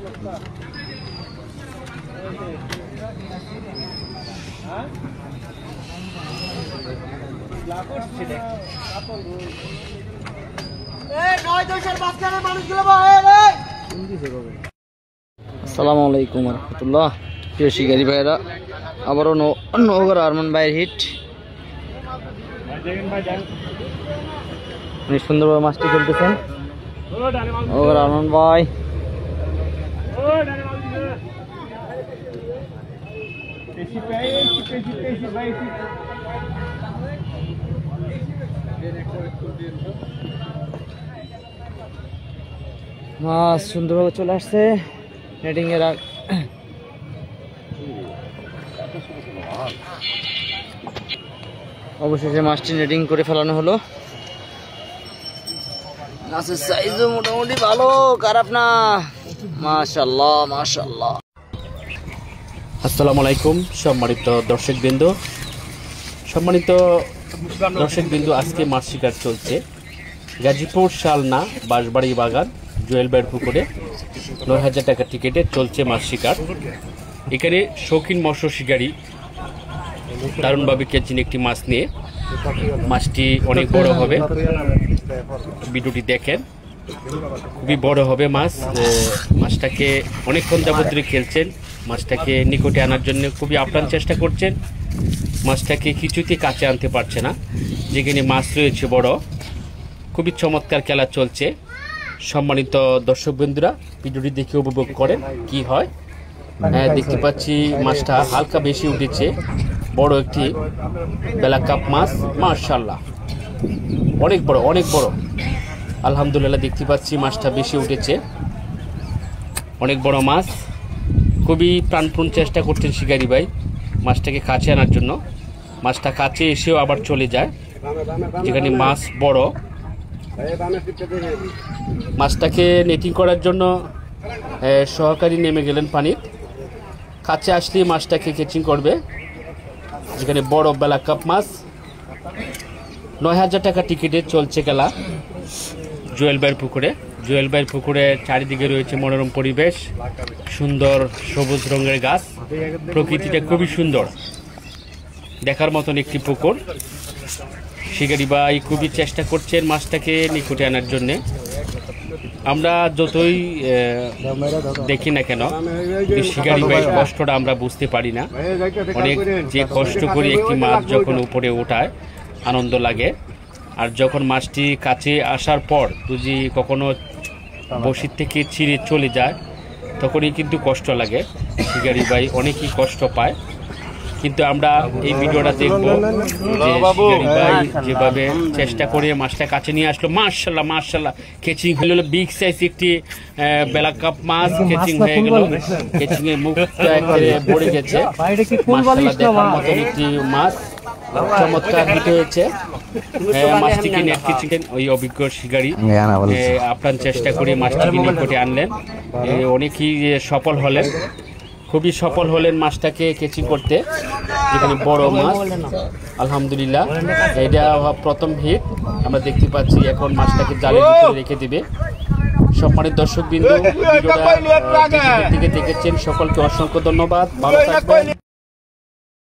আসসালামু আলাইকুম রহমতুল্লাহ। প্রিয় শিকারী ভাইরা, আবারও নওগাঁর আরমান ভাইয়ের হিট। উনি সুন্দরভাবে মাছটি খেলতেছেন। নওগাঁর আরমান ভাই মাছ সুন্দরভাবে চলে আসছে নেটিং এর। অবশেষে মাছটি নেটিং করে ফেলানো হলো। মাছের সাইজও মোটামুটি ভালো, খারাপ না। মাশাআল্লাহ মাশাআল্লাহ। আসসালামু আলাইকুম সম্মানিত দর্শকবৃন্দ। আজকে মাছ শিকার চলছে গাজীপুর শালনা বাঁশবাড়ি বাগান জুয়েল ভাইয়ের পুকুরে। ৯,০০০ টাকা টিকিটে চলছে মাছ শিকার। এখানে শৌখিন মৎস্য শিকারী দারুণভাবে খেলছেন একটি মাছ নিয়ে। মাছটি অনেক বড় হবে, ভিডিওটি দেখেন, খুবই বড় হবে মাছ। মাছটাকে অনেকক্ষণ যাবত ধরে খেলছেন, মাছটাকে নিকটে আনার জন্য খুবই আপ্রাণ চেষ্টা করছেন। মাছটাকে কিছুতেই কাছে আনতে পারছে না, যেখানে মাছ রয়েছে বড়। খুবই চমৎকার খেলা চলছে। সম্মানিত দর্শক বন্ধুরা, ভিডিওটি দেখে উপভোগ করেন কি হয়। দেখতে পাচ্ছি মাছটা হালকা বেশি উঠেছে, বড় একটি বেলা কাপ মাছ। মাশাআল্লাহ, অনেক বড় অনেক বড়। আলহামদুলিল্লাহ, দেখতে পাচ্ছি মাছটা বেশি উঠেছে, অনেক বড় মাছ। খুবই প্রাণপণ চেষ্টা করছেন শিকারি ভাই মাছটাকে কাছে আনার জন্য। মাছটা কাছে এসেও আবার চলে যায়, যেখানে মাছ বড়। মাছটাকে নেটিং করার জন্য সহকারী নেমে গেলেন পানির কাছে। আসলেই মাছটাকে ক্যাচিং করবে, যেখানে বড় বেলা কাপ মাছ। ৯,০০০ টাকা টিকিটে চলছে খেলা জুয়েল ভাইয়ের পুকুরে। জুয়েল ভাইয়ের পুকুরে চারিদিকে রয়েছে মনোরম পরিবেশ, সুন্দর সবুজ রঙের গাছ, প্রকৃতিটা খুবই সুন্দর, দেখার মতন একটি পুকুর। শিকারি ভাই খুবই চেষ্টা করছেন মাছটাকে নিকটে আনার জন্যে। আমরা যতই দেখি না কেন, শিকারি ভাইয়ের কষ্টটা আমরা বুঝতে পারি না। অনেক যে কষ্ট করে একটি মাছ যখন উপরে ওঠায় আনন্দ লাগে, আর যখন মাছটি কাছে আসার পর যদি কখনো বসির থেকে ছিঁড়ে চলে যায়, তখনই কিন্তু কষ্ট লাগে। শিকারি ভাই অনেকই কষ্ট পায়। কিন্তু আমরা এই ভিডিওটা দেখব যে শিকারি ভাই যেভাবে চেষ্টা করে মাছটা কাছে নিয়ে আসলো। মাশাআল্লাহ মাশাআল্লাহ, কেচিং হলো বিগ সাইজ একটি বেলা কাপ মাছ কেচিং হয়ে গেল। কেচিং এর মুখটা একেবারে ভরে গেছে। মাশাআল্লাহ, দেখার মতন একটি মাছ, চমৎকার হিট হয়েছে। মাছটিকে নেট কেচিং ওই অভিজ্ঞ শিকারি আপ্রাণ চেষ্টা করে মাছটিকে নিকটে আনলেন। অনেকেই সফল হলেন, খুবই সফল হলেন মাছটাকে কেচিং করতে, যেখানে বড় মাছ। আলহামদুলিল্লাহ, এটা প্রথম হিট আমরা দেখতে পাচ্ছি। এখন মাছটাকে জালের ভিতরে রেখে দিবে। সম্মানিত দর্শকবৃন্দ, ভিডিওটা দিকে দেখেছেন, সকলকে অসংখ্য ধন্যবাদ। ভালো থাকবেন।